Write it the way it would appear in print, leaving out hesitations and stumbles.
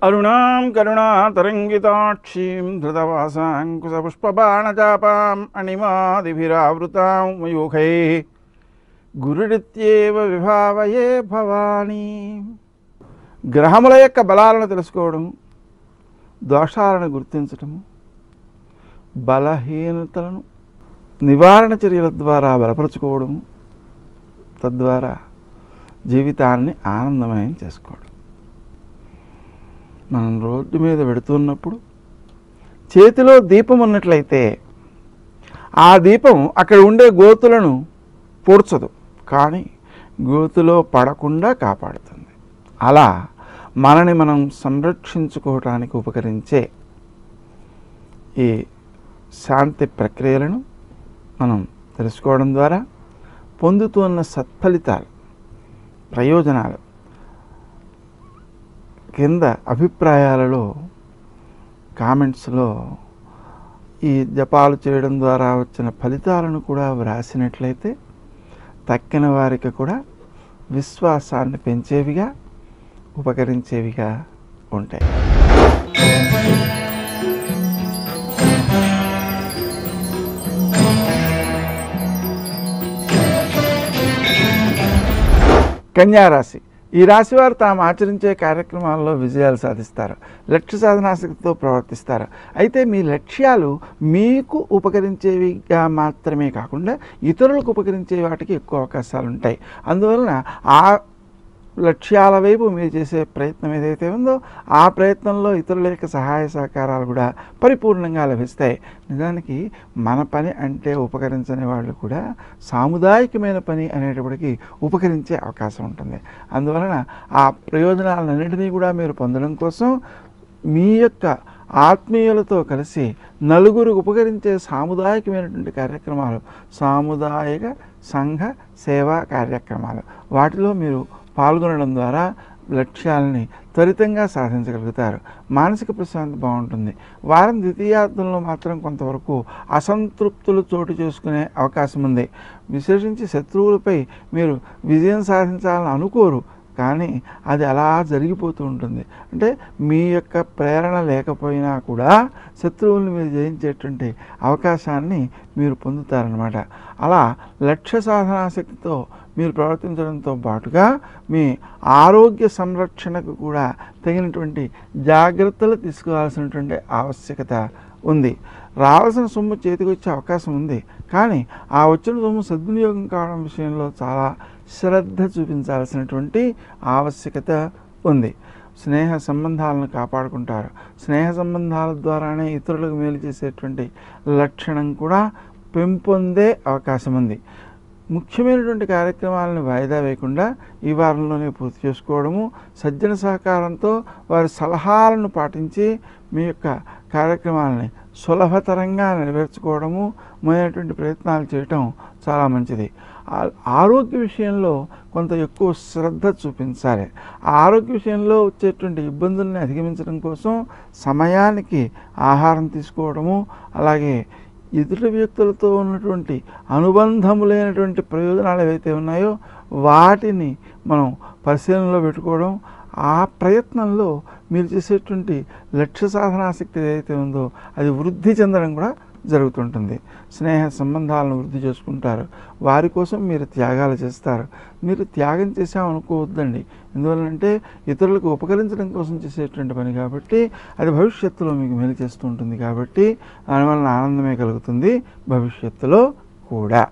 అరుణాం కరుణాతరంగితాక్షీం ధృతవాసాంకుశపుష్పబాణచాపాం అణిమాదిభిరావృతాం మయూఖైః గురురిత్యేవ విభావయే భవానీ. గ్రహముల యొక్క బలాలను తెలుసుకోవడం, దోషాలను గుర్తించటము, బలహీనతలను నివారణ చర్యల ద్వారా బలపరుచుకోవడము, తద్వారా జీవితాన్ని ఆనందమయం చేసుకోవడం. మనం రోడ్డు మీద వెడుతున్నప్పుడు చేతిలో దీపం ఉన్నట్లయితే ఆ దీపం అక్కడ ఉండే గోతులను పూడ్చదు, కానీ గోతులో పడకుండా కాపాడుతుంది. అలా మనని మనం సంరక్షించుకోవటానికి ఉపకరించే ఈ శాంతి ప్రక్రియలను మనం తెలుసుకోవడం ద్వారా పొందుతున్న సత్ఫలితాలు, ప్రయోజనాలు కింద అభిప్రాయాలలో కామెంట్స్లో ఈ జపాలు చేయడం ద్వారా వచ్చిన ఫలితాలను కూడా వ్రాసినట్లయితే తక్కిన వారికి కూడా విశ్వాసాన్ని పెంచేవిగా, ఉపకరించేవిగా ఉంటాయి. కన్యారాశి. ఈ రాశివారు తాము ఆచరించే కార్యక్రమాల్లో విజయాలు సాధిస్తారు, లక్ష్య సాధనాశక్తితో ప్రవర్తిస్తారు. అయితే మీ లక్ష్యాలు మీకు ఉపకరించేవిగా మాత్రమే కాకుండా ఇతరులకు ఉపకరించే వాటికి ఎక్కువ అవకాశాలు ఉంటాయి. అందువలన ఆ లక్ష్యాల వైపు మీరు చేసే ప్రయత్నం ఏదైతే ఉందో ఆ ప్రయత్నంలో ఇతరుల యొక్క సహాయ సహకారాలు కూడా పరిపూర్ణంగా లభిస్తాయి. నిజానికి మన పని అంటే ఉపకరించని వాళ్ళు కూడా సాముదాయికమైన పని అనేటప్పటికీ ఉపకరించే అవకాశం ఉంటుంది. అందువలన ఆ ప్రయోజనాలన్నింటినీ కూడా మీరు పొందడం కోసం మీ యొక్క ఆత్మీయులతో కలిసి నలుగురు ఉపకరించే సాముదాయికమైనటువంటి కార్యక్రమాలు, సాముదాయిక సంఘ సేవా కార్యక్రమాలు, వాటిలో మీరు పాల్గొనడం ద్వారా లక్ష్యాలని త్వరితంగా సాధించగలుగుతారు. మానసిక ప్రశాంతి బాగుంటుంది. వారం ద్వితీయార్థంలో మాత్రం కొంతవరకు అసంతృప్తులు చోటు చేసుకునే అవకాశం ఉంది. విశేషించి శత్రువులపై మీరు విజయం సాధించాలని అనుకోరు, కానీ అది అలా జరిగిపోతూ ఉంటుంది. అంటే మీ యొక్క ప్రేరణ లేకపోయినా కూడా శత్రువులను మీరు జయించేటువంటి అవకాశాన్ని మీరు పొందుతారనమాట. అలా లక్ష్య సాధనాశక్తితో మీరు ప్రవర్తించడంతో పాటుగా మీ ఆరోగ్య సంరక్షణకు కూడా తగినటువంటి జాగ్రత్తలు తీసుకోవాల్సినటువంటి ఆవశ్యకత ఉంది. రావాల్సిన సొమ్ము చేతికి వచ్చే అవకాశం ఉంది, కానీ ఆ వచ్చిన సొమ్ము సద్వినియోగం కావడం విషయంలో చాలా శ్రద్ధ చూపించాల్సినటువంటి ఆవశ్యకత ఉంది. స్నేహ సంబంధాలను కాపాడుకుంటారు. స్నేహ సంబంధాల ద్వారానే ఇతరులకు మేలు చేసేటువంటి లక్షణం కూడా పెంపొందే అవకాశం ఉంది. ముఖ్యమైనటువంటి కార్యక్రమాలను వాయిదా వేయకుండా ఈ వారంలోనే పూర్తి చేసుకోవడము, సజ్జన సహకారంతో వారి సలహాలను పాటించి మీ యొక్క కార్యక్రమాలని సులభతరంగా నెరవేర్చుకోవడము మొదలైనటువంటి ప్రయత్నాలు చేయటం చాలా మంచిది. ఆరోగ్య విషయంలో కొంత ఎక్కువ శ్రద్ధ చూపించాలి. ఆరోగ్య విషయంలో వచ్చేటువంటి ఇబ్బందుల్ని అధిగమించడం కోసం సమయానికి ఆహారం తీసుకోవడము, అలాగే ఎదుటి వ్యక్తులతో ఉన్నటువంటి అనుబంధములైనటువంటి ప్రయోజనాలు ఏవైతే ఉన్నాయో వాటిని మనం పరిశీలనలో పెట్టుకోవడం, ఆ ప్రయత్నంలో మీరు చేసేటువంటి లక్ష్య సాధనాశక్తి ఏదైతే ఉందో అది వృద్ధి చెందడం కూడా జరుగుతుంటుంది. స్నేహ సంబంధాలను వృద్ధి చేసుకుంటారు. వారి కోసం మీరు త్యాగాలు చేస్తారు. మీరు త్యాగం చేసామనుకోవద్దండి. ఎందువల్లంటే ఇతరులకు ఉపకరించడం కోసం చేసేటువంటి పని కాబట్టి అది భవిష్యత్తులో మీకు మేలు చేస్తూ ఉంటుంది. కాబట్టి దానివల్ల ఆనందమే కలుగుతుంది భవిష్యత్తులో కూడా.